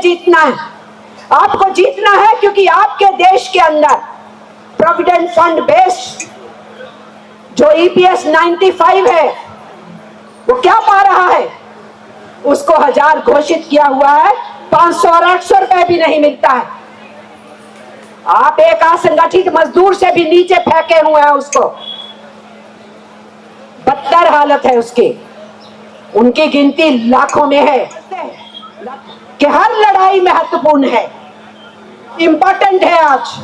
जीतना है, आपको जीतना है, क्योंकि आपके देश के अंदर प्रोविडेंट फंड बेस्ड जो ईपीएस 95 है वो क्या पा रहा है, उसको 1000 घोषित किया हुआ है, 500 और 800 रुपए भी नहीं मिलता है। आप एक असंगठित मजदूर से भी नीचे फेंके हुए हैं, उसको बदतर हालत है उसकी। उनकी गिनती लाखों में है कि हर लड़ाई महत्वपूर्ण है, इंपॉर्टेंट है आज,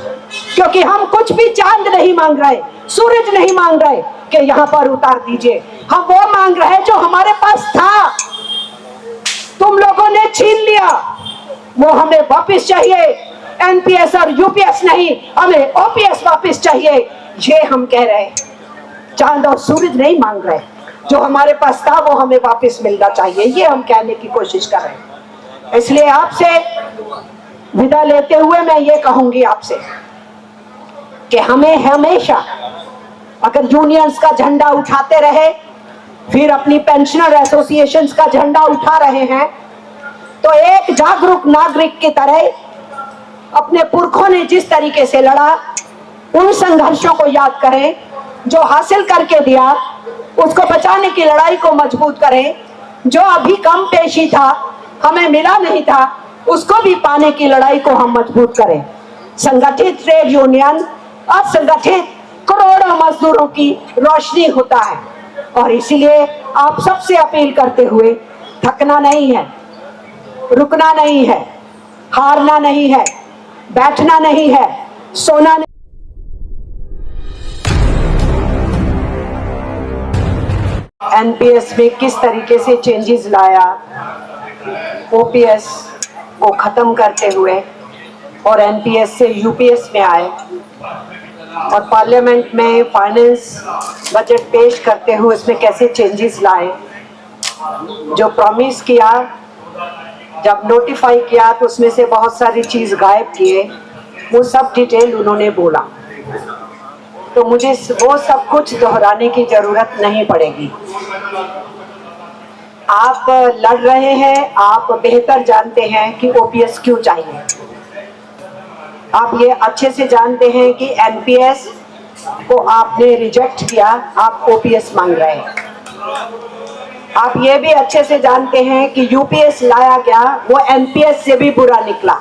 क्योंकि हम कुछ भी चांद नहीं मांग रहे, सूरज नहीं मांग रहे कि यहां पर उतार दीजिए, हम वो मांग रहे हैं जो हमारे पास था, तुम लोगों ने छीन लिया, वो हमें वापस चाहिए। एनपीएस और यूपीएस नहीं, हमें ओपीएस वापस चाहिए, ये हम कह रहे हैं। चांद और सूरज नहीं मांग रहे, जो हमारे पास था वो हमें वापस मिलना चाहिए, ये हम कहने की कोशिश कर रहे हैं। इसलिए आपसे विदा लेते हुए मैं ये कहूंगी आपसे कि हमें हमेशा, अगर यूनियंस का झंडा उठाते रहे, फिर अपनी पेंशनर एसोसिएशंस का झंडा उठा रहे हैं, तो एक जागरूक नागरिक की तरह अपने पुरखों ने जिस तरीके से लड़ा, उन संघर्षों को याद करें, जो हासिल करके दिया उसको बचाने की लड़ाई को मजबूत करें, जो अभी कम पेशी था, हमें मिला नहीं था, उसको भी पाने की लड़ाई को हम मजबूत करें। संगठित ट्रेड यूनियन असंगठित करोड़ों मजदूरों की रोशनी होता है, और इसीलिए आप सबसे अपील करते हुए, थकना नहीं है, रुकना नहीं है, हारना नहीं है, बैठना नहीं है, सोना नहीं। एनपीएस में किस तरीके से चेंजेस लाया, ओपीएस को खत्म करते हुए, और एनपीएस से यूपीएस में आए, और पार्लियामेंट में फाइनेंस बजट पेश करते हुए इसमें कैसे चेंजेस लाए, जो प्रॉमिस किया जब नोटिफाई किया तो उसमें से बहुत सारी चीज गायब किए, वो सब डिटेल उन्होंने बोला, तो मुझे वो सब कुछ दोहराने की जरूरत नहीं पड़ेगी। आप लड़ रहे हैं, आप बेहतर जानते हैं कि ओपीएस क्यों चाहिए, आप ये अच्छे से जानते हैं कि एनपीएस को आपने रिजेक्ट किया, आप ओपीएस मांग रहे हैं। आप ये भी अच्छे से जानते हैं कि यूपीएस लाया गया वो एनपीएस से भी बुरा निकला,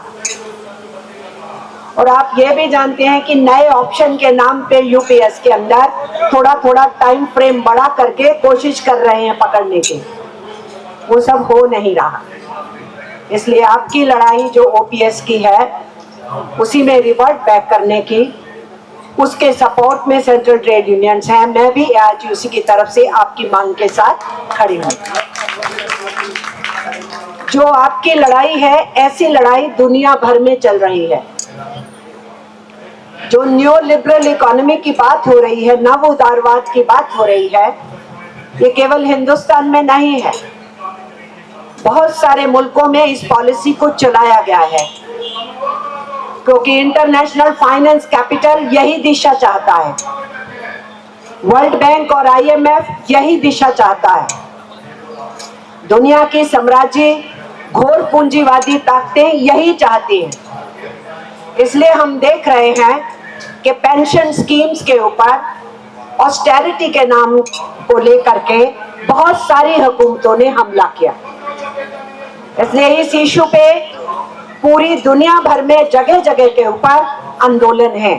और आप ये भी जानते हैं कि नए ऑप्शन के नाम पे यूपीएस के अंदर थोड़ा थोड़ा टाइम फ्रेम बढ़ा करके कोशिश कर रहे हैं पकड़ने की, वो सब हो नहीं रहा। इसलिए आपकी लड़ाई जो ओपीएस की है उसी में रिवर्ट बैक करने की, उसके सपोर्ट में सेंट्रल ट्रेड यूनियंस हैं, मैं भी एआईटीयूसी की तरफ से आपकी मांग के साथ खड़ी हूँ। जो आपकी लड़ाई है, ऐसी लड़ाई दुनिया भर में चल रही है। जो न्यू लिबरल इकोनॉमी की बात हो रही है, नव उदारवाद की बात हो रही है, ये केवल हिंदुस्तान में नहीं है, बहुत सारे मुल्कों में इस पॉलिसी को चलाया गया है, क्योंकि इंटरनेशनल फाइनेंस कैपिटल यही दिशा चाहता है, वर्ल्ड बैंक और आईएमएफ यही दिशा चाहता है। दुनिया की साम्राज्य घोर पूंजीवादी ताकतें यही चाहती हैं। इसलिए हम देख रहे हैं कि पेंशन स्कीम्स के ऊपर ऑस्टेरिटी के नाम को लेकर के बहुत सारी हुकूमतों ने हमला किया। इसलिए इस इशू पे पूरी दुनिया भर में जगह जगह के ऊपर आंदोलन है।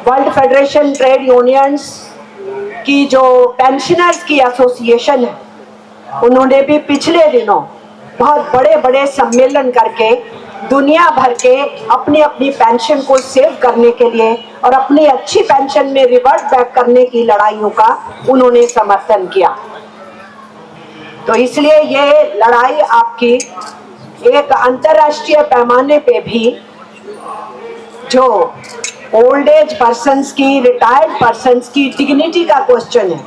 वर्ल्ड फेडरेशन ट्रेड यूनियंस की जो पेंशनर्स की एसोसिएशन है, उन्होंने भी पिछले दिनों बहुत बड़े बड़े सम्मेलन करके दुनिया भर के अपनी अपनी पेंशन को सेव करने के लिए और अपनी अच्छी पेंशन में रिवर्ट बैक करने की लड़ाइयों का उन्होंने समर्थन किया। तो इसलिए ये लड़ाई आपकी एक अंतर्राष्ट्रीय पैमाने पे भी जो ओल्ड एज पर्सन्स की, रिटायर्ड पर्सन्स की डिग्निटी का क्वेश्चन है,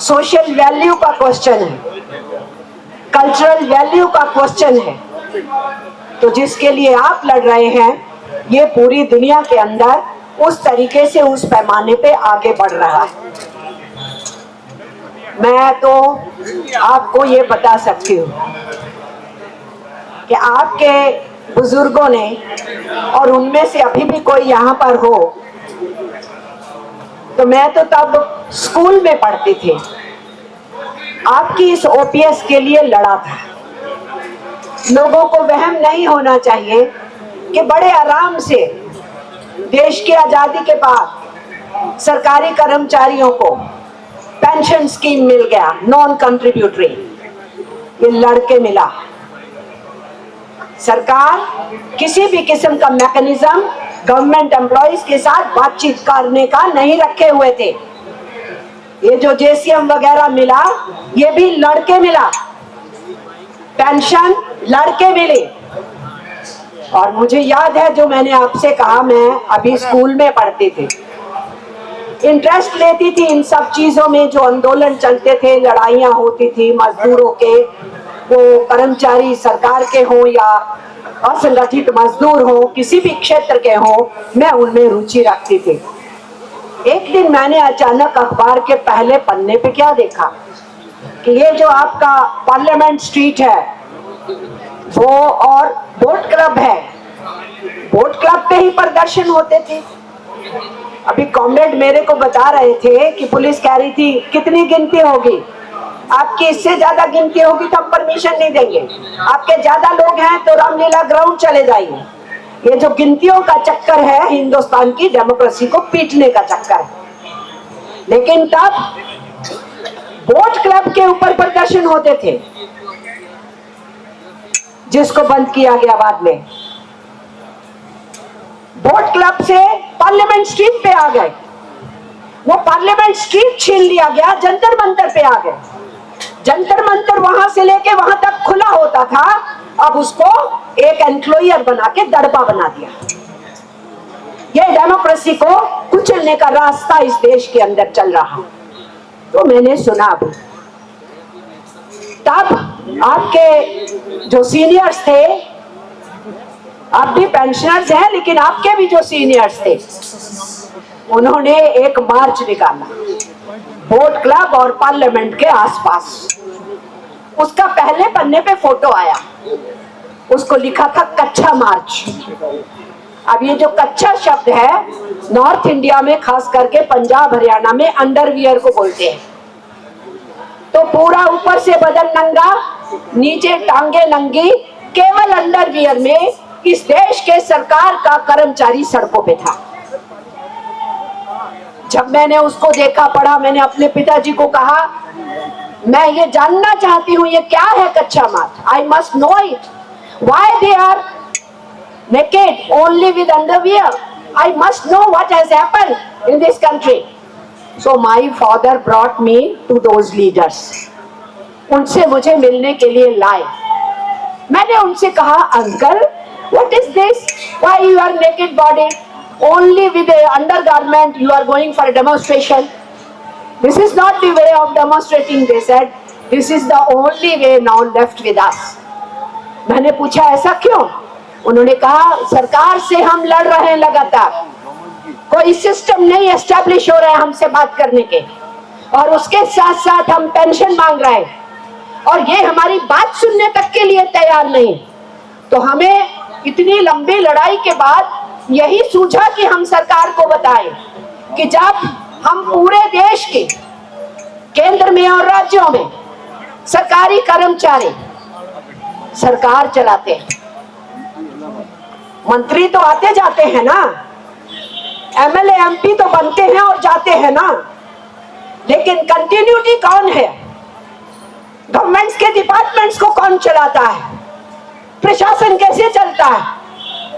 सोशल वैल्यू का क्वेश्चन है, कल्चरल वैल्यू का क्वेश्चन है, तो जिसके लिए आप लड़ रहे हैं, ये पूरी दुनिया के अंदर उस तरीके से उस पैमाने पे आगे बढ़ रहा है। मैं तो आपको ये बता सकती हूँ कि आपके बुजुर्गों ने, और उनमें से अभी भी कोई यहाँ पर हो, तो मैं तो तब स्कूल में पढ़ती थी, आपकी इस ओपीएस के लिए लड़ा था। लोगों को वहम नहीं होना चाहिए कि बड़े आराम से देश की आजादी के बाद सरकारी कर्मचारियों को पेंशन स्कीम मिल गया, नॉन कंट्रीब्यूटरी, ये लड़के मिला। सरकार किसी भी किस्म का मैकेनिज्म गवर्नमेंट एम्प्लॉइज के साथ बातचीत करने का नहीं रखे हुए थे। ये जो जेसीएम वगैरह मिला, ये भी लड़के मिला, पेंशन लड़के मिले। और मुझे याद है, जो मैंने आपसे कहा, मैं अभी स्कूल में पढ़ती थी, इंटरेस्ट लेती थी इन सब चीजों में, जो आंदोलन चलते थे, लड़ाइयां होती थी मजदूरों के, वो कर्मचारी सरकार के हों या असंगठित मजदूर हो, किसी भी क्षेत्र के हो, मैं उनमें रुचि रखती थी। एक दिन मैंने अचानक अखबार के पहले पन्ने पे क्या देखा कि ये जो आपका पार्लियामेंट स्ट्रीट है वो और बोट क्लब है, बोट क्लब पे ही प्रदर्शन होते थे। अभी कॉमरेड मेरे को बता रहे थे कि पुलिस कह रही थी कितनी गिनती होगी, आपकी इससे ज्यादा गिनती होगी तो हम परमिशन नहीं देंगे, आपके ज्यादा लोग हैं तो रामलीला ग्राउंड चले जाइए। ये जो गिनतियों का चक्कर है, हिंदुस्तान की डेमोक्रेसी को पीटने का चक्कर है। लेकिन तब बोट क्लब के ऊपर प्रदर्शन होते थे, जिसको बंद किया गया बाद में। बोट क्लब से पार्लियामेंट स्ट्रीट पे आ गए, वो पार्लियामेंट स्ट्रीट छीन लिया गया, जंतर मंतर पे आ गए। जंतर मंतर वहां से लेके वहां तक खुला होता था, अब उसको एक एनक्लोजर बना के दड़बा बना दिया। ये डेमोक्रेसी को कुचलने का रास्ता इस देश के अंदर चल रहा। तो मैंने सुना अभी, तब आपके जो सीनियर्स थे, आप भी पेंशनर्स हैं, लेकिन आपके भी जो सीनियर्स थे, उन्होंने एक मार्च निकाला बोट क्लब और पार्लियामेंट के आसपास। उसका पहले पन्ने पे फोटो आया, उसको लिखा था कच्चा मार्च। अब ये जो कच्चा शब्द है, नॉर्थ इंडिया में खास करके पंजाब हरियाणा में अंडरवियर को बोलते हैं। तो पूरा ऊपर से बदन नंगा, नीचे टांगे नंगी, केवल अंडरवियर में इस देश के सरकार का कर्मचारी सड़कों पे था। जब मैंने उसको देखा, पढ़ा, मैंने अपने पिताजी को कहा, मैं ये जानना चाहती हूँ ये क्या है कच्चा march, I must know it, why they are naked only with underwear, I must know what has happened in this country. So my father brought me to those leaders. उनसे मुझे मिलने के लिए लाए। मैंने उनसे कहा, uncle what is this, why you are naked body, only with a undergarment you are going for a demonstration, this is not the way of demonstrating, they said, this is the only way now left with us. मैंने पूछा ऐसा क्यों? उन्होंने कहा, सरकार से हम लड़ रहे हैं लगातार, कोई सिस्टम नहीं एस्टैब्लिश हो रहा है हमसे बात करने के, और उसके साथ साथ हम पेंशन मांग रहे हैं, और ये हमारी बात सुनने तक के लिए तैयार नहीं। तो हमें इतनी लंबी लड़ाई के बाद यही सूझा कि हम सरकार को बताएं कि जब हम पूरे देश के केंद्र में और राज्यों में सरकारी कर्मचारी सरकार चलाते हैं, मंत्री तो आते जाते हैं ना, एमएलए एमपी तो बनते हैं और जाते हैं ना, लेकिन कंटिन्यूटी कौन है? गवर्नमेंट्स के डिपार्टमेंट्स को कौन चलाता है? प्रशासन कैसे चलता है?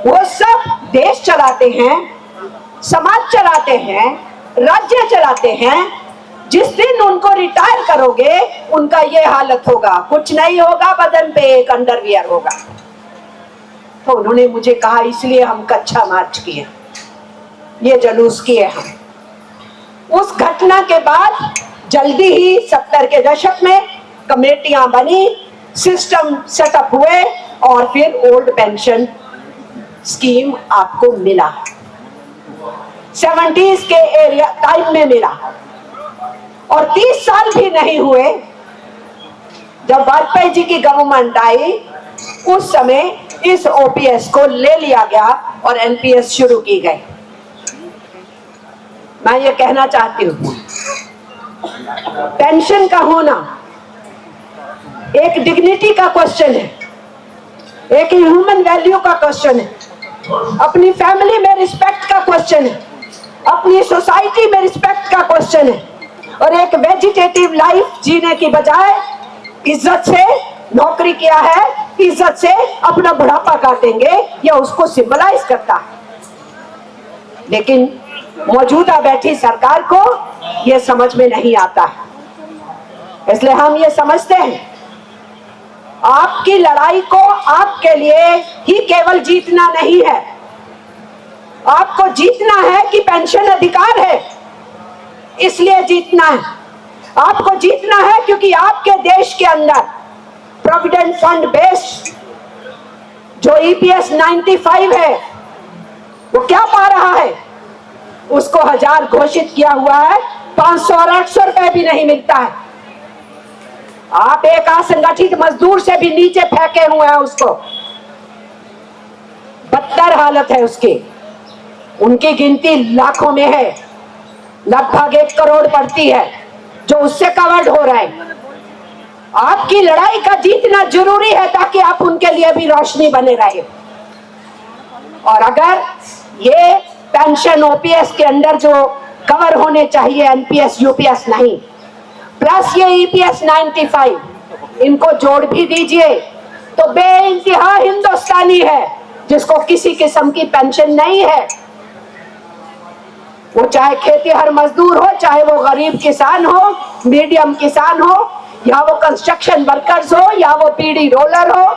वो सब देश चलाते हैं, समाज चलाते हैं, राज्य चलाते हैं। जिस दिन उनको रिटायर करोगे, उनका ये हालत होगा, कुछ नहीं होगा, बदन पे एक अंडरवियर होगा। तो उन्होंने मुझे कहा, इसलिए हम कच्चा मार्च किए, ये जुलूस किए हम। उस घटना के बाद जल्दी ही 70 के दशक में कमेटियां बनी, सिस्टम सेटअप हुए, और फिर ओल्ड पेंशन स्कीम आपको मिला। 70s के एरिया टाइम में मिला, और 30 साल भी नहीं हुए जब वाजपेयी जी की गवर्नमेंट आई, उस समय इस ओपीएस को ले लिया गया और एनपीएस शुरू की गई। मैं ये कहना चाहती हूँ, पेंशन का होना एक डिग्निटी का क्वेश्चन है, एक ह्यूमन वैल्यू का क्वेश्चन है, अपनी फैमिली में रिस्पेक्ट का क्वेश्चन है, अपनी सोसाइटी में रिस्पेक्ट का क्वेश्चन है। और एक वेजिटेटिव लाइफ जीने की बजाय इज्जत से नौकरी किया है, इज्जत से अपना बुढ़ापा काटेंगे, या उसको सिंबलाइज करता है। लेकिन मौजूदा बैठी सरकार को यह समझ में नहीं आता है। इसलिए हम ये समझते हैं, आपकी लड़ाई को आपके लिए ही केवल जीतना नहीं है, आपको जीतना है कि पेंशन अधिकार है, इसलिए जीतना है। आपको जीतना है क्योंकि आपके देश के अंदर प्रोविडेंट फंड बेस्ड जो ईपीएस 95 है, वो क्या पा रहा है? उसको 1000 घोषित किया हुआ है, 500 और 800 रुपए भी नहीं मिलता है। आप एक असंगठित मजदूर से भी नीचे फेंके हुए हैं उसको। बदतर हालत है उसकी। उनकी गिनती लाखों में है, लगभग 1 करोड़ पड़ती है जो उससे कवर्ड हो रहा है। आपकी लड़ाई का जीतना जरूरी है ताकि आप उनके लिए भी रोशनी बने रहे। और अगर ये पेंशन ओपीएस के अंदर जो कवर होने चाहिए, एनपीएस यूपीएस नहीं, प्लस ये ईपीएस 95, इनको जोड़ भी दीजिए तो बेइंतहा हिंदुस्तानी है जिसको किसी किस्म की पेंशन नहीं है। वो चाहे खेतीहर मजदूर हो, चाहे वो गरीब किसान हो, मीडियम किसान हो, या वो कंस्ट्रक्शन वर्कर्स हो, या वो पीढ़ी रोलर हो,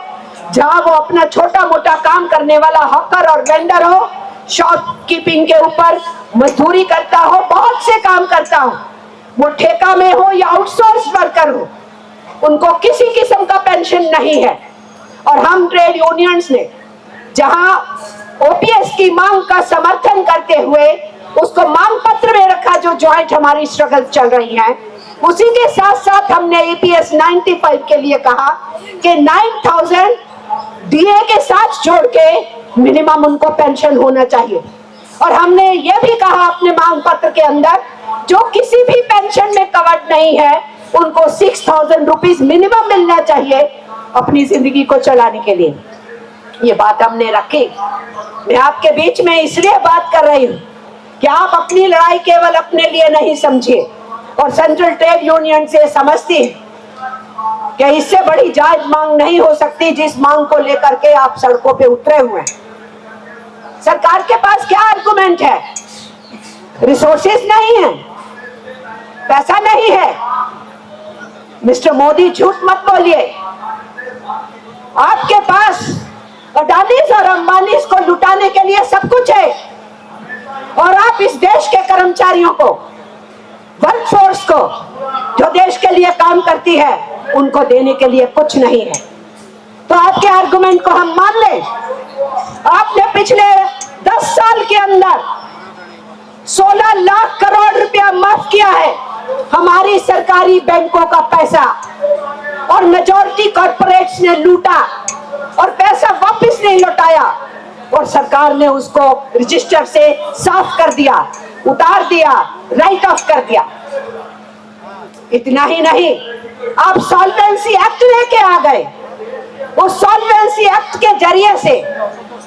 जहां वो अपना छोटा मोटा काम करने वाला हॉकर और वेंडर हो, शॉपकीपिंग के ऊपर मजदूरी करता हो, बहुत से काम करता हो, वो ठेका में हो या आउटसोर्स वर्कर हो, उनको किसी किस्म का पेंशन नहीं है। और हम ट्रेड यूनियंस ने जहां ओपीएस की मांग का समर्थन करते हुए उसको मांग पत्र में रखा, जो ज्वाइंट हमारी स्ट्रगल चल रही है, उसी के साथ साथ हमने ईपीएस 95 के लिए कहा कि 9000 डीए के साथ जोड़ के मिनिमम उनको पेंशन होना चाहिए। और हमने ये भी कहा अपने मांग पत्र के अंदर, जो किसी भी पेंशन में कवर्ड नहीं है उनको 6000 रुपीज मिनिमम मिलना चाहिए अपनी जिंदगी को चलाने के लिए। ये बात हमने रखी। मैं आपके बीच में इसलिए बात कर रही हूँ कि आप अपनी लड़ाई केवल अपने लिए नहीं समझिए, और सेंट्रल ट्रेड यूनियन से समझती है कि इससे बड़ी जायज मांग नहीं हो सकती जिस मांग को लेकर के आप सड़कों पे उतरे हुए हैं। सरकार के पास क्या आर्गुमेंट है? रिसोर्सेज नहीं है, पैसा नहीं है। मिस्टर मोदी झूठ मत बोलिए। आपके पास अडानीज और अंबानीज को लुटाने के लिए सब कुछ है, और आप इस देश के कर्मचारियों को, वर्कफोर्स को, जो देश के लिए काम करती है, उनको देने के लिए कुछ नहीं है। तो आपके आर्गुमेंट को हम मान लें। आपने पिछले 10 साल के अंदर 16 लाख करोड़ रुपया माफ किया है हमारी सरकारी बैंकों का पैसा, और मेजॉरिटी कॉर्पोरेट्स ने लूटा और पैसा वापस नहीं लौटाया, और सरकार ने उसको रजिस्टर से साफ कर दिया, उतार दिया, राइट ऑफ कर दिया। इतना ही नहीं, आप सॉल्वेंसी एक्ट लेके आ गए। उस सॉल्वेंसी एक्ट के जरिए से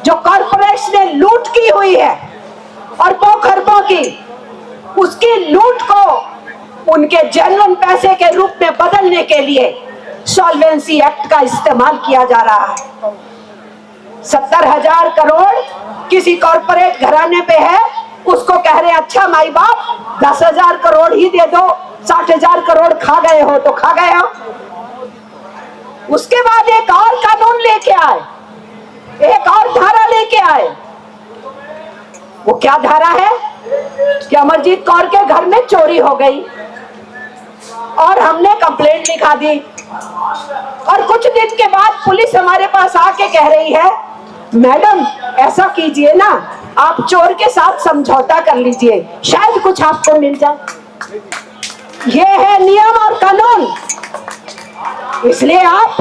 जो कॉर्पोरेट्स ने लूट की हुई है अरबों खरबों की, उसकी लूट को उनके जेन्युइन पैसे के रूप में बदलने के लिए सॉल्वेंसी एक्ट का इस्तेमाल किया जा रहा है। 70,000 करोड़ किसी कॉर्पोरेट घराने पे है, उसको कह रहे अच्छा माई बाप 10,000 करोड़ ही दे दो, 60,000 करोड़ खा गए हो तो खा गए हो। उसके बाद एक और कानून लेके आए, एक और धारा लेके आए। वो क्या धारा है कि अमरजीत कौर के घर में चोरी हो गई और हमने कंप्लेंट लिखा दी, और कुछ दिन के बाद पुलिस हमारे पास आके कह रही है मैडम ऐसा कीजिए ना, आप चोर के साथ समझौता कर लीजिए, शायद कुछ आपको मिल जाए। ये है नियम और कानून। इसलिए आप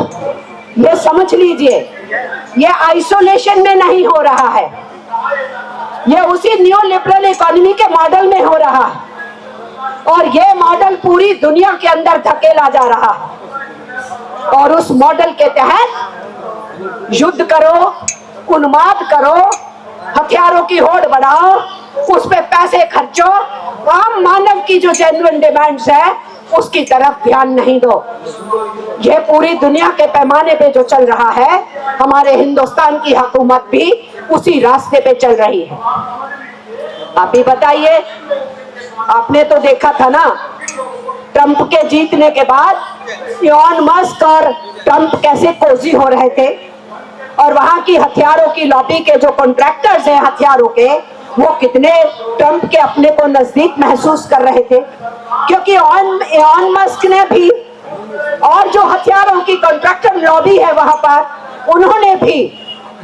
ये समझ लीजिए, ये आइसोलेशन में नहीं हो रहा है, ये उसी न्यू लिबरल इकोनॉमी के मॉडल में हो रहा है, और ये मॉडल पूरी दुनिया के अंदर धकेला जा रहा है। और उस मॉडल के तहत युद्ध करो, उन्माद करो, हथियारों की होड़ बढ़ाओ, उस पे पैसे खर्चो, आम मानव की जो जेन्युइन डिमांड्स है उसकी तरफ ध्यान नहीं दो। ये पूरी दुनिया के पैमाने पे जो चल रहा है, हमारे हिंदुस्तान की हुकूमत भी उसी रास्ते पे चल रही है। आप ही बताइए, आपने तो देखा था ना, ट्रंप के जीतने के बाद इलॉन मस्क और ट्रंप कैसे कोजी हो रहे थे, और वहां की हथियारों की लॉबी के जो कॉन्ट्रैक्टर्स हैं हथियारों के, वो कितने ट्रंप के अपने को नजदीक महसूस कर रहे थे, क्योंकि इलॉन मस्क ने भी, और जो हथियारों की कॉन्ट्रैक्टर लॉबी है वहां पर, उन्होंने भी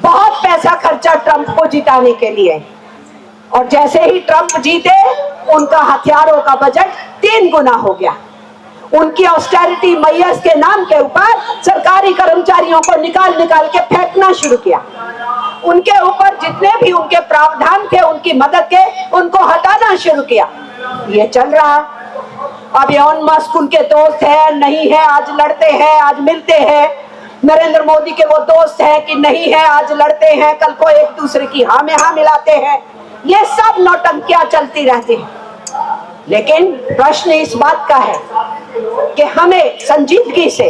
बहुत पैसा खर्चा ट्रंप को जिताने के लिए, और जैसे ही ट्रंप जीते उनका हथियारों का बजट 3 गुना हो गया। उनकी ऑस्टेरिटी मैयर्स के नाम के ऊपर सरकारी कर्मचारियों को निकाल निकाल के फेंकना शुरू किया। उनके ऊपर जितने भी उनके प्रावधान थे उनकी मदद के, उनको हटाना शुरू किया। ये चल रहा। अब इलॉन मस्क उनके दोस्त है नहीं है, आज लड़ते हैं, आज मिलते हैं। नरेंद्र मोदी के वो दोस्त हैं कि नहीं है, आज लड़ते हैं, कल को एक दूसरे की हाँ में हाँ मिलाते हैं। ये सब नौटंकियां चलती रहती हैं। लेकिन प्रश्न इस बात का है कि हमें संजीदगी से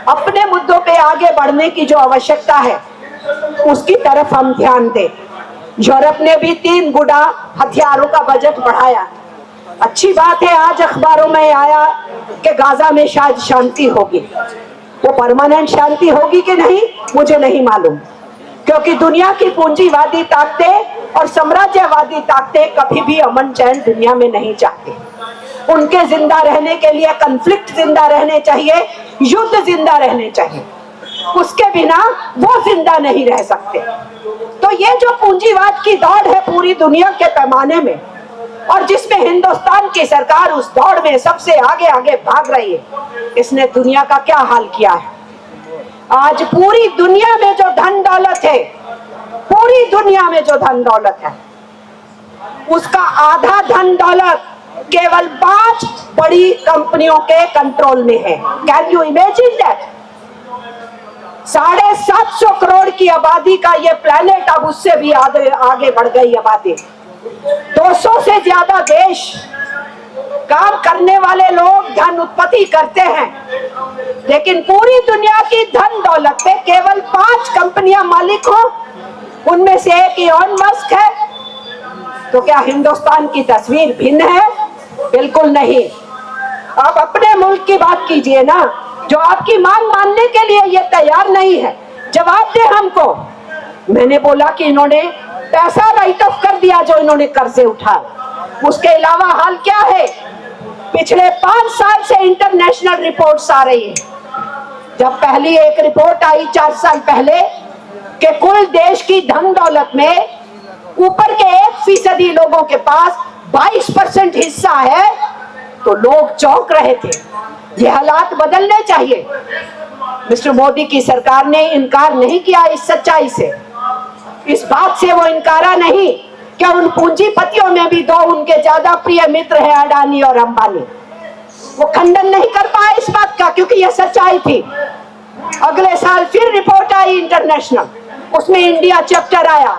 अपने मुद्दों पे आगे बढ़ने की जो आवश्यकता है उसकी तरफ हम ध्यान दें। यूरोप ने भी 3 गुना हथियारों का बजट बढ़ाया। अच्छी बात है, आज अखबारों में आया कि गाजा में शायद शांति होगी। वो परमानेंट शांति होगी कि नहीं मुझे नहीं मालूम, क्योंकि दुनिया की पूंजीवादी ताकतें और साम्राज्यवादी ताकतें कभी भी अमन चैन दुनिया में नहीं चाहती। उनके जिंदा रहने के लिए कॉन्फ्लिक्ट जिंदा रहने चाहिए, युद्ध जिंदा रहने चाहिए, उसके बिना वो जिंदा नहीं रह सकते। तो ये जो पूंजीवाद की दौड़ है पूरी दुनिया के पैमाने में, और जिसमें हिंदुस्तान की सरकार उस दौड़ में सबसे आगे आगे भाग रही है, इसने दुनिया का क्या हाल किया है। आज पूरी दुनिया में जो धन दौलत है, पूरी दुनिया में जो धन दौलत है, उसका आधा धन दौलत केवल 5 बड़ी कंपनियों के कंट्रोल में है। Can you imagine that? 750 crore की आबादी का ये प्लेनेट अब उससे भी आगे बढ़ गई आबादी। 200 से ज्यादा देश, काम करने वाले लोग धन उत्पत्ति करते हैं, लेकिन पूरी दुनिया की धन दौलत पे केवल 5 कंपनियां मालिक हो, उनमें से एक इलॉन मस्क है। तो क्या हिंदुस्तान की तस्वीर भिन्न है? बिल्कुल नहीं। आप अपने मुल्क की बात कीजिए ना, जो आपकी मांग मानने के लिए ये तैयार नहीं है। जवाब दे हमको। मैंने बोला कि इन्होंने पैसा राइट ऑफ कर दिया जो इन्होंने कर्जे उठाए, उसके अलावा हाल क्या है? पिछले 5 साल से इंटरनेशनल रिपोर्ट्स आ रही है। जब पहली एक रिपोर्ट आई 4 साल पहले कि कुल देश की धन दौलत में ऊपर के 1% लोगों के पास 22% हिस्सा है, तो लोग चौंक रहे थे। ये हालात बदलने चाहिए। मिस्टर मोदी की सरकार ने इनकार नहीं किया इस सच्चाई से, इस बात से वो इनकारा नहीं कि उन पूंजीपतियों में भी 2 उनके ज्यादा प्रिय मित्र हैं, अडानी और अंबानी। वो खंडन नहीं कर पाए इस बात का, क्योंकि ये सच्चाई थी। अगले साल फिर रिपोर्ट आई इंटरनेशनल, उसमें इंडिया चैप्टर आया,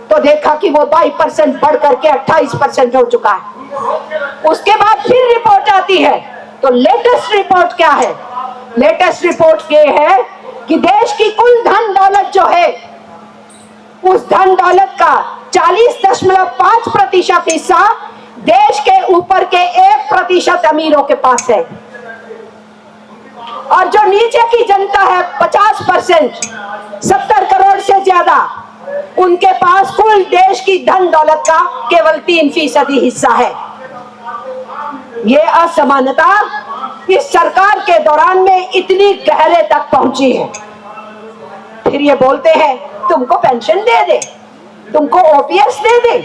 तो देखा कि वो 22% बढ़ करके 28% हो चुका है। उसके बाद फिर रिपोर्ट आती है, तो लेटेस्ट रिपोर्ट क्या है? लेटेस्ट रिपोर्ट ये है कि देश की कुल धन दौलत जो है, उस धन दौलत का 40.5% हिस्सा देश के ऊपर के 1% अमीरों के पास है, और जो नीचे की जनता है 50%, 70 करोड़ से ज्यादा, उनके पास कुल देश की धन दौलत का केवल 3% हिस्सा है। ये असमानता इस सरकार के दौरान में इतनी गहरे तक पहुंची है। फिर ये बोलते हैं तुमको पेंशन दे दे, तुमको ओपीएस दे दे,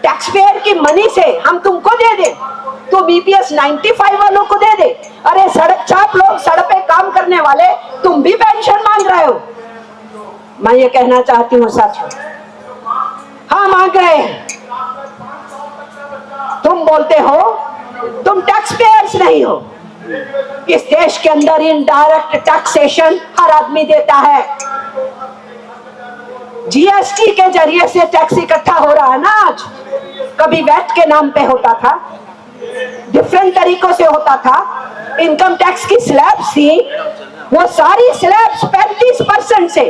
टैक्स पेयर की मनी से हम तुमको दे दे, तुम ईपीएस 95 वालों को दे दे। अरे सड़क चाप लोग, सड़क पे काम करने वाले, तुम भी पेंशन मांग रहे हो। मैं ये कहना चाहती हूँ साथियों, हाँ मांग रहे हैं। तुम बोलते हो तुम टैक्स पेयर्स नहीं हो। इस देश के अंदर इनडायरेक्ट टैक्सेशन हर आदमी देता है। जीएसटी के जरिए से टैक्स इकट्ठा हो रहा है ना। आज कभी वैट के नाम पे होता था, डिफरेंट तरीकों से होता था। इनकम टैक्स की स्लैब्स थी, वो सारी स्लैब्स 35% से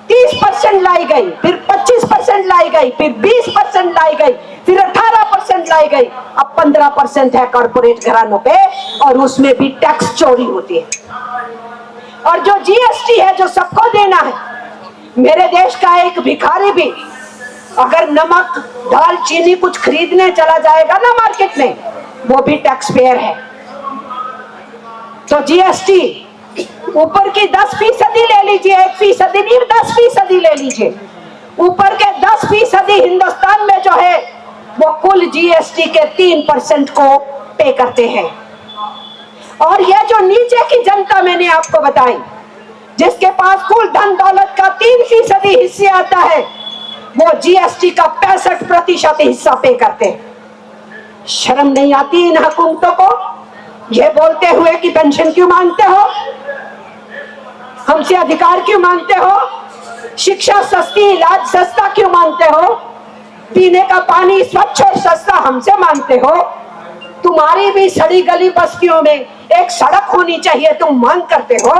30% लाई गई, फिर 25% लाई गई, फिर 20% लाई गई, फिर 18% लाई गई। अब 15% है कॉर्पोरेट घरानों पे, और उसमें भी टैक्स चोरी होती है। और जो जीएसटी है जो सबको देना है, मेरे देश का एक भिखारी भी अगर नमक दाल चीनी कुछ खरीदने चला जाएगा ना मार्केट में, वो भी टैक्स पेयर है। तो जीएसटी ऊपर की 10% ले लीजिए, 1% नहीं 10% ले लीजिए। ऊपर के 10% हिंदुस्तान में जो है वो कुल जीएसटी के 3% को पे करते हैं। और ये जो नीचे की जनता मैंने आपको बताई, जिसके पास कुल धन दौलत का 3% हिस्से आता है, वो जीएसटी का 65% हिस्सा पे करते हैं। शर्म नहीं आती इन हुकूमतों को ये बोलते हुए कि पेंशन क्यों मांगते हो, हमसे अधिकार क्यों मांगते हो, शिक्षा सस्ती इलाज सस्ता क्यों मांगते हो, पीने का पानी स्वच्छ और सस्ता हमसे मांगते हो। तुम्हारी भी सड़ी गली बस्तियों में एक सड़क होनी चाहिए, तुम मांग करते हो।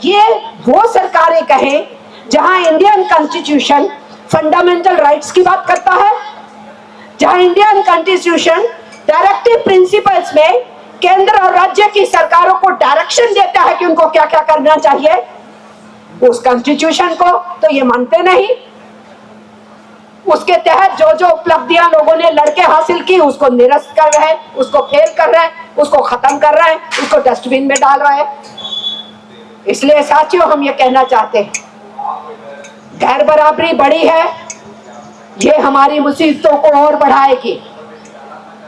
ये वो सरकारें कहें जहां इंडियन कॉन्स्टिट्यूशन फंडामेंटल राइट्स की बात करता है, जहां इंडियन कॉन्स्टिट्यूशन डायरेक्टिव प्रिंसिपल्स में केंद्र और राज्य की सरकारों को डायरेक्शन देता है कि उनको क्या क्या करना चाहिए। उस कॉन्स्टिट्यूशन को तो ये मानते नहीं। उसके तहत जो जो उपलब्धियां लोगों ने लड़के हासिल की उसको निरस्त कर रहे हैं, उसको फेल कर रहे हैं, उसको खत्म कर रहे हैं, उसको डस्टबिन में डाल रहे हैं। इसलिए साथियों हम ये कहना चाहते हैं, गैर बराबरी बढ़ी है, ये हमारी मुसीबतों को और बढ़ाएगी।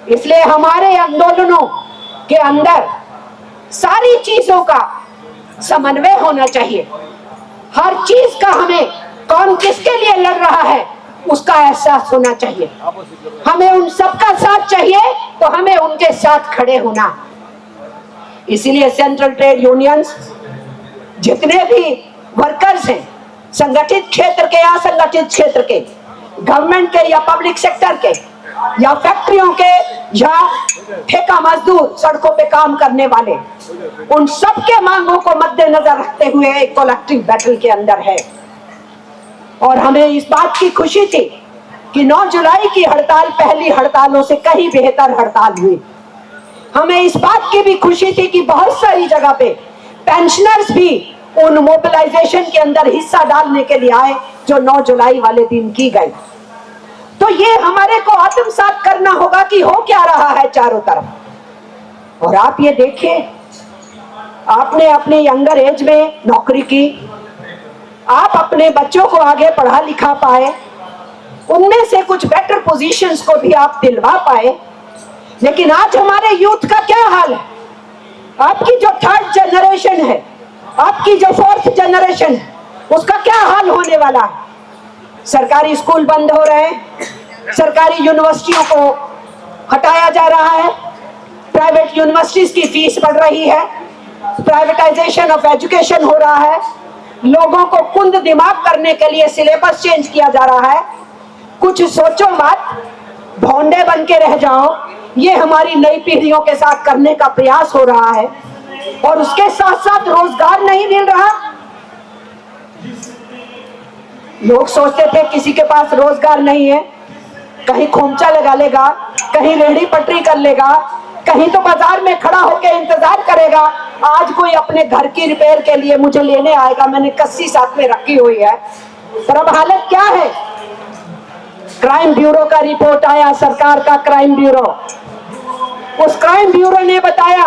इसलिए हमारे आंदोलनों के अंदर सारी चीजों का समन्वय होना चाहिए। हर चीज का हमें कौन किसके लिए लड़ रहा है उसका एहसास होना चाहिए। हमें उन सबका साथ चाहिए तो हमें उनके साथ खड़े होना। इसीलिए सेंट्रल ट्रेड यूनियंस, जितने भी वर्कर्स हैं, संगठित क्षेत्र के या असंगठित क्षेत्र के, गवर्नमेंट के या पब्लिक सेक्टर के, या फैक्ट्रियों के या ठेका मजदूर, सड़कों पे काम करने वाले, उन सब के मांगों को मद्देनजर रखते हुए एक कलेक्टिव बैटल के अंदर है। और हमें इस बात की खुशी थी कि 9 जुलाई की हड़ताल पहली हड़तालों से कहीं बेहतर हड़ताल हुई। हमें इस बात की भी खुशी थी कि बहुत सारी जगह पे पेंशनर्स भी उन मोबिलाइजेशन के अंदर हिस्सा डालने के लिए आए जो 9 जुलाई वाले दिन की गई। तो ये हमारे को आत्मसात करना होगा कि हो क्या रहा है चारों तरफ। और आप ये देखिए, आपने अपने यंगर एज में नौकरी की, आप अपने बच्चों को आगे पढ़ा लिखा पाए, उनमें से कुछ बेटर पोजीशंस को भी आप दिलवा पाए। लेकिन आज हमारे यूथ का क्या हाल है? आपकी जो 3rd जनरेशन है, आपकी जो 4th जनरेशन है, उसका क्या हाल होने वाला है? सरकारी स्कूल बंद हो रहे हैं, सरकारी यूनिवर्सिटियों को हटाया जा रहा है, प्राइवेट यूनिवर्सिटीज की फीस बढ़ रही है, प्राइवेटाइजेशन ऑफ एजुकेशन हो रहा है, लोगों को कुंद दिमाग करने के लिए सिलेबस चेंज किया जा रहा है। कुछ सोचो मत, भोंडे बन के रह जाओ, ये हमारी नई पीढ़ियों के साथ करने का प्रयास हो रहा है। और उसके साथ साथ रोजगार नहीं मिल रहा। लोग सोचते थे किसी के पास रोजगार नहीं है, कहीं खोमचा लगा लेगा, कहीं रेहड़ी पटरी कर लेगा, कहीं तो बाजार में खड़ा होकर इंतजार करेगा, आज कोई अपने घर की रिपेयर के लिए मुझे लेने आएगा, मैंने कस्सी साथ में रखी हुई है। पर अब हालत क्या है? क्राइम ब्यूरो का रिपोर्ट आया, सरकार का क्राइम ब्यूरो, उस क्राइम ब्यूरो ने बताया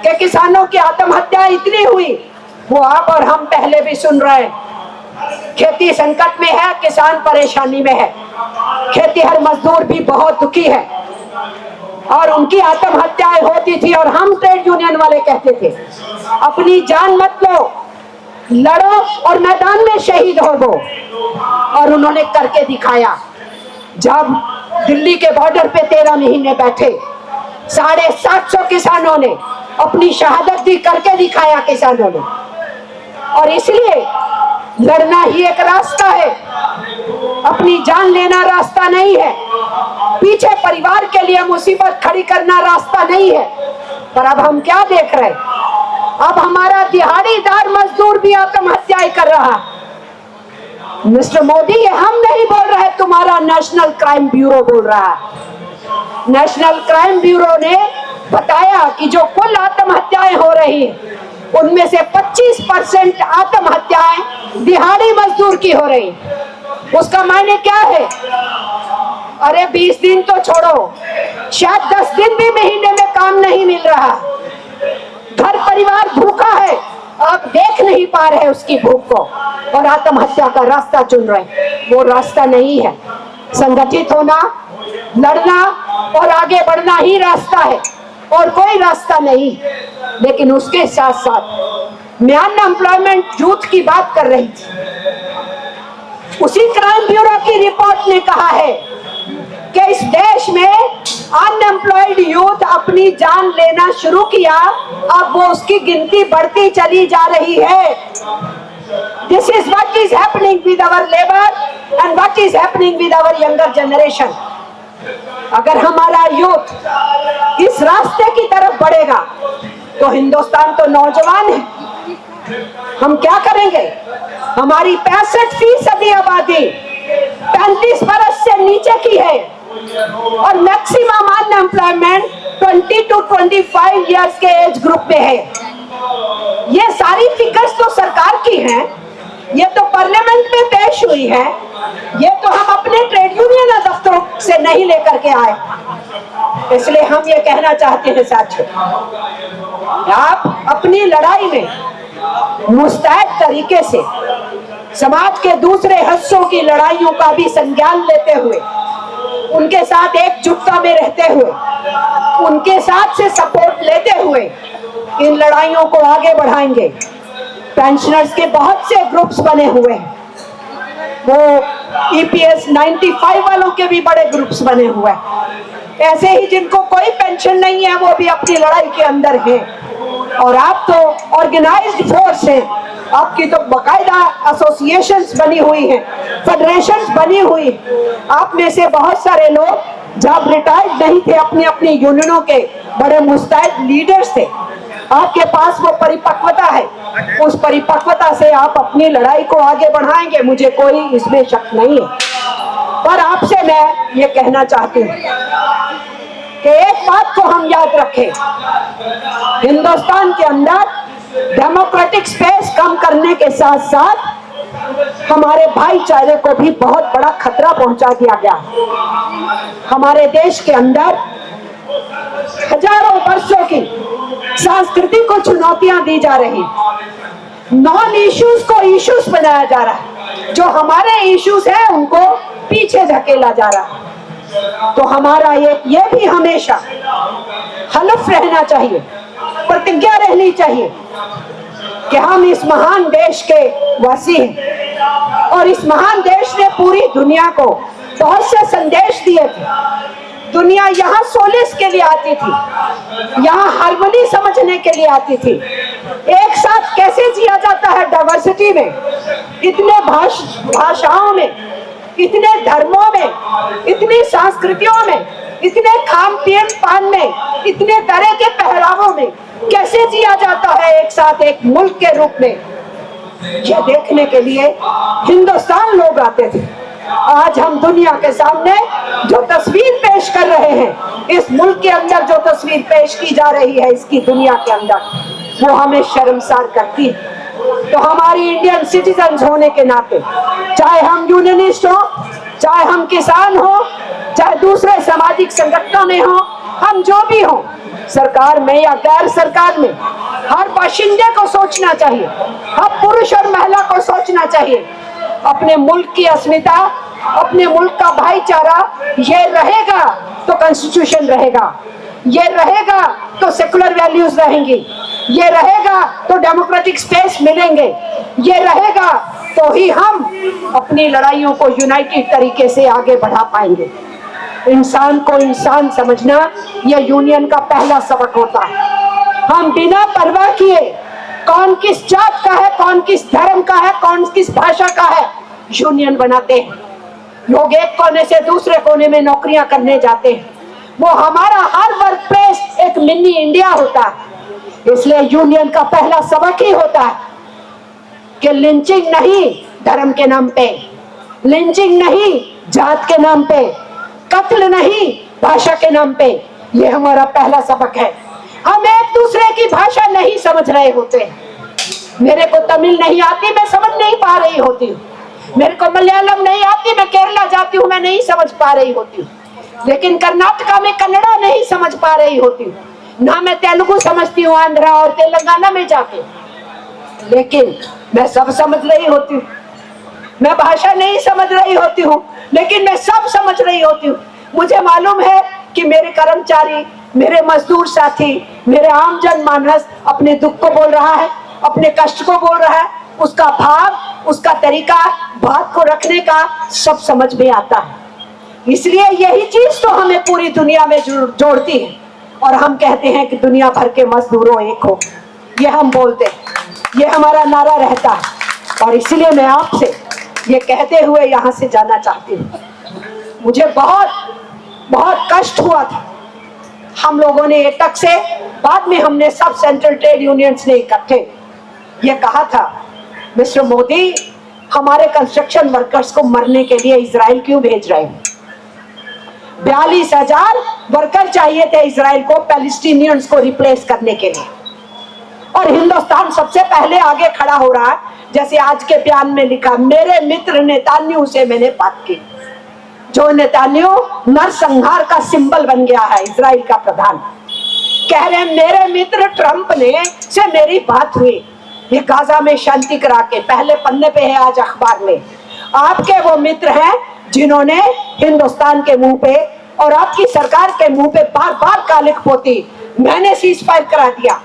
कि किसानों की आत्महत्या इतनी हुई, वो आप और हम पहले भी सुन रहे हैं। खेती संकट में है, किसान परेशानी में है, खेतीहर मजदूर भी बहुत दुखी है और उनकी आत्महत्याएं होती थी और हम ट्रेड यूनियन वाले कहते थे अपनी जान मत लो, लड़ो और मैदान में शहीद हो वो। और उन्होंने करके दिखाया। जब दिल्ली के बॉर्डर पे 13 महीने बैठे, 750 किसानों ने अपनी शहादत दी, करके दिखाया किसानों ने। और इसलिए लड़ना ही एक रास्ता है, अपनी जान लेना रास्ता नहीं है, पीछे परिवार के लिए मुसीबत खड़ी करना रास्ता नहीं है। पर अब हम क्या देख रहे हैं? अब हमारा दिहाड़ीदार मजदूर भी आत्महत्याएं कर रहा है। मिस्टर मोदी, ये हम नहीं बोल रहे, तुम्हारा नेशनल क्राइम ब्यूरो बोल रहा है। नेशनल क्राइम ब्यूरो ने बताया कि जो कुल आत्महत्याएं हो रही हैं उनमें से 25% आत्महत्याएं दिहाड़ी मजदूर की हो रही। उसका मायने क्या है? अरे 20 दिन तो छोड़ो, शायद 10 दिन भी महीने में काम नहीं मिल रहा, घर परिवार भूखा है, आप देख नहीं पा रहे उसकी भूख को और आत्महत्या का रास्ता चुन रहे। वो रास्ता नहीं है। संगठित होना, लड़ना और आगे बढ़ना ही रास्ता है और कोई रास्ता नहीं। लेकिन उसके साथ साथ मैं अनएम्प्लॉयमेंट यूथ की बात कर रही थी। उसी क्राइम ब्यूरो की रिपोर्ट ने कहा है कि इस देश में अनएम्प्लॉयड यूथ अपनी जान लेना शुरू किया, अब वो उसकी गिनती बढ़ती चली जा रही है। This is what is happening with our labour and what is happening with our younger generation. अगर हमारा यूथ इस रास्ते की तरफ बढ़ेगा तो हिंदुस्तान तो नौजवान है, हम क्या करेंगे? हमारी 65% आबादी 35 बरस से नीचे की है और मैक्सिमम अनएम्प्लॉयमेंट 20 to 25 इयर्स के एज ग्रुप में है। ये सारी फिगर्स तो सरकार की हैं, ये तो पार्लियामेंट में पेश हुई है, ये तो हम अपने ट्रेड यूनियन दफ्तरों से नहीं लेकर के आए। इसलिए हम ये कहना चाहते हैं साथियों, आप अपनी लड़ाई में मुस्तैद तरीके से समाज के दूसरे हिस्सों की लड़ाइयों का भी संज्ञान लेते हुए, उनके साथ एकजुटता में रहते हुए, उनके साथ से सपोर्ट लेते हुए इन लड़ाइयों को आगे बढ़ाएंगे। पेंशनर्स के बहुत से ग्रुप्स बने हुए हैं, वो EPS 95 वालों के भी बड़े ग्रुप्स बने हुए हैं। ऐसे ही जिनको कोई पेंशन नहीं है वो भी अपनी लड़ाई के अंदर हैं। और आप तो ऑर्गेनाइज्ड फोर्स हैं, आपकी तो बाकायदा एसोसिएशंस बनी हुई हैं, फेडरेशंस बनी हुई। आप में से बहुत सारे लोग जब रिटायर्ड नहीं थे, अपनी अपनी यूनियनों के बड़े मुस्तैद लीडर्स थे। आपके पास वो परिपक्वता है, उस परिपक्वता से आप अपनी लड़ाई को आगे बढ़ाएंगे, मुझे कोई इसमें शक नहीं है। पर आपसे मैं ये कहना चाहती हूँ कि एक बात को हम याद रखें, हिंदुस्तान के अंदर डेमोक्रेटिक स्पेस कम करने के साथ साथ हमारे भाईचारे को भी बहुत बड़ा खतरा पहुंचा दिया गया। हमारे देश के अंदर हजारों वर्षों की संस्कृति को चुनौतियां दी जा रही, नॉन इश्यूज को इश्यूज बनाया जा रहा है, जो हमारे इश्यूज हैं उनको पीछे धकेला जा रहा है। तो हमारा ये भी हमेशा हलफ रहना चाहिए, प्रतिज्ञा रहनी चाहिए कि हम इस महान देश के वासी हैं और इस महान देश ने पूरी दुनिया को बहुत से संदेश दिए थे। दुनिया यहाँ सोलिस के लिए आती थी, यहाँ हार्मनी समझने के लिए आती थी। एक साथ कैसे जिया जाता है डाइवर्सिटी में, इतने भाषाओं में, इतने धर्मों में, इतनी संस्कृतियों में, इतने खान पीन पान में, इतने तरह के पहरावों में कैसे जिया जाता है एक साथ एक मुल्क के रूप में, ये देखने के लिए हिंदुस्तान लोग आते थे। आज हम दुनिया के सामने जो तस्वीर पेश कर रहे हैं, इस मुल्क के अंदर जो तस्वीर पेश की जा रही है इसकी दुनिया के अंदर, वो हमें शर्मसार करती है। तो हमारी इंडियन सिटीजन्स होने के नाते, चाहे हम यूनियनिस्ट हो, चाहे हम किसान हो, चाहे दूसरे सामाजिक संगठनों में हो, हम जो भी हो, सरकार में या गैर सरकार में, हर बाशिंदे को सोचना चाहिए, हर पुरुष और महिला को सोचना चाहिए अपने मुल्क की अस्मिता, अपने मुल्क का भाईचारा, ये रहेगा तो कॉन्स्टिट्यूशन रहेगा, ये रहेगा तो सेकुलर वैल्यूज रहेंगी, ये रहेगा तो डेमोक्रेटिक स्पेस मिलेंगे, ये रहेगा तो ही हम अपनी लड़ाइयों को यूनाइटेड तरीके से आगे बढ़ा पाएंगे। इंसान को इंसान समझना यह यूनियन का पहला सबक होता है। हम बिना परवाह किए कौन किस जात का है, कौन किस धर्म का है, कौन किस भाषा का है, यूनियन बनाते हैं। लोग एक कोने से दूसरे कोने में नौकरियां करने जाते हैं। वो हमारा हर वर्क प्लेस एक मिनी इंडिया होता है। इसलिए यूनियन का पहला सबक ही होता है कि लिंचिंग नहीं धर्म के नाम पे, लिंचिंग नहीं जात के नाम पे, कत्ल नहीं भाषा के नाम पे। ये हमारा पहला सबक है। हम एक दूसरे की भाषा नहीं समझ रहे होते। मेरे को तमिल नहीं आती, मैं समझ नहीं पा रही होती हूँ। मेरे को मलयालम नहीं आती, मैं केरला जाती हूँ, मैं नहीं समझ पा रही होती हूँ। लेकिन कर्नाटका में कन्नड़ा नहीं समझ पा रही होती हूँ, ना मैं तेलुगु समझती हूँ आंध्रा और तेलंगाना में जाके, लेकिन मैं सब समझ रही होती हूँ। मैं भाषा नहीं समझ रही होती हूँ, लेकिन मैं सब समझ रही होती हूँ। मुझे मालूम है कि मेरे कर्मचारी, मेरे मजदूर साथी, मेरे आम जनमानस अपने दुख को बोल रहा है, अपने कष्ट को बोल रहा है, उसका भाव, उसका तरीका, बात को रखने का सब समझ में आता है। इसलिए यही चीज तो हमें पूरी दुनिया में जोड़ती है। और हम कहते हैं कि दुनिया भर के मजदूरों एक हो, ये हम बोलते हैं, ये हमारा नारा रहता है। और इसलिए मैं आपसे ये कहते हुए यहाँ से जाना चाहती हूँ। मुझे बहुत बहुत कष्ट हुआ था। हम लोगों ने एटक से, बाद में हमने सब सेंट्रल ट्रेड यूनियंस ने इकट्ठे ये कहा था, मिस्टर मोदी, हमारे कंस्ट्रक्शन वर्कर्स को मरने के लिए इजराइल क्यों भेज रहे हैं? 42,000 वर्कर चाहिए थे इजराइल को पैलेस्टीनियंस को रिप्लेस करने के लिए, और हिंदुस्तान सबसे पहले आगे खड़ा हो रहा है। जैसे आज के बयान में लिखा, मेरे मित्र नेतान्याहू से मैंने बात की। जो नेतान्याहू नरसंहार का सिंबल बन गया है, इजराइल का प्रधान, कह रहे हैं मेरे मित्र ट्रंप ने से मेरी बात हुई, ये गाजा में शांति करा के, पहले पन्ने पे है आज अखबार में। आपके वो मित्र हैं जिन्होंने हिंदुस्तान के मुंह पे और आपकी सरकार के मुंह पे बार बार कालिख पोती। मैंने सीज फायर करा दिया,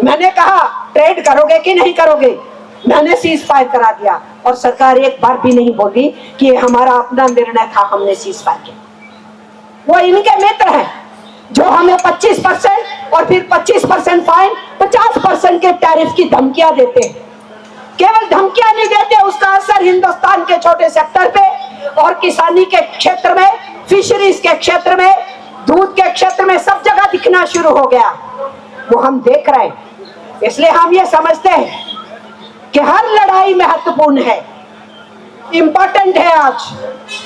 मैंने कहा ट्रेड करोगे कि नहीं करोगे, मैंने सीज फायर करा दिया, और सरकार एक बार भी नहीं बोली कि ये हमारा अपना निर्णय था, हमने सीज फायर किया। वो इनके मित्र हैं जो हमें 25% और फिर 25% फाइन, 50% के टैरिफ की धमकियां देते हैं। केवल धमकियां नहीं देते, उसका असर हिंदुस्तान के छोटे सेक्टर पे और किसानी के क्षेत्र में, फिशरीज के क्षेत्र में, दूध के क्षेत्र में, सब जगह दिखना शुरू हो गया। वो हम देख रहे हैं। इसलिए हम ये समझते हैं कि हर लड़ाई महत्वपूर्ण है, इंपॉर्टेंट है आज,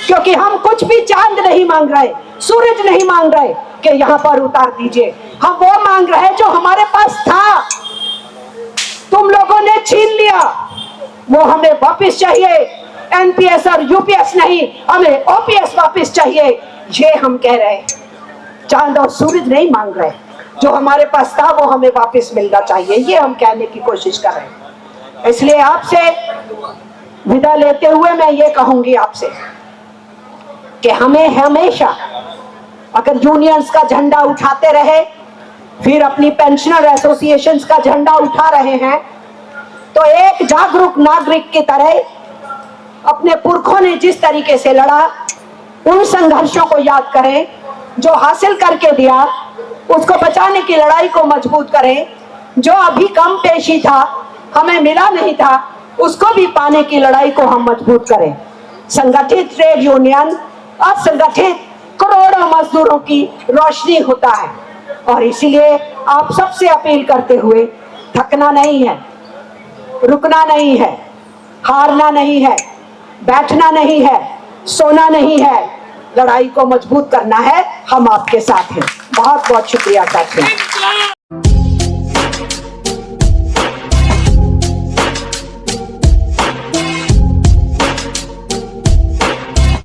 क्योंकि हम कुछ भी चांद नहीं मांग रहे, सूरज नहीं मांग रहे कि यहाँ पर उतार दीजिए। हम वो मांग रहे हैं जो हमारे पास था, तुम लोगों ने छीन लिया, वो हमें वापस चाहिए। एनपीएस और यूपीएस नहीं, हमें ओपीएस वापस चाहिए। ये हम कह रहे हैं, चांद और सूरज नहीं मांग रहे, जो हमारे पास था वो हमें वापस मिलना चाहिए, ये हम कहने की कोशिश कर रहे हैं। इसलिए आपसे विदा लेते हुए मैं ये कहूंगी आपसे कि हमें हमेशा, अगर यूनियंस का झंडा उठाते रहे, फिर अपनी पेंशनर एसोसिएशंस का झंडा उठा रहे हैं, तो एक जागरूक नागरिक की तरह अपने पुरखों ने जिस तरीके से लड़ा, उन संघर्षों को याद करें, जो हासिल करके दिया उसको बचाने की लड़ाई को मजबूत करें। जो अभी कम पेशी था, हमें मिला नहीं था, उसको भी पाने की लड़ाई को हम मजबूत करें। संगठित ट्रेड यूनियन असंगठित करोड़ों मजदूरों की रोशनी होता है। और इसीलिए आप सबसे अपील करते हुए, थकना नहीं है, रुकना नहीं है, हारना नहीं है, बैठना नहीं है, सोना नहीं है, लड़ाई को मजबूत करना है। हम आपके साथ हैं। बहुत बहुत शुक्रिया साथियों।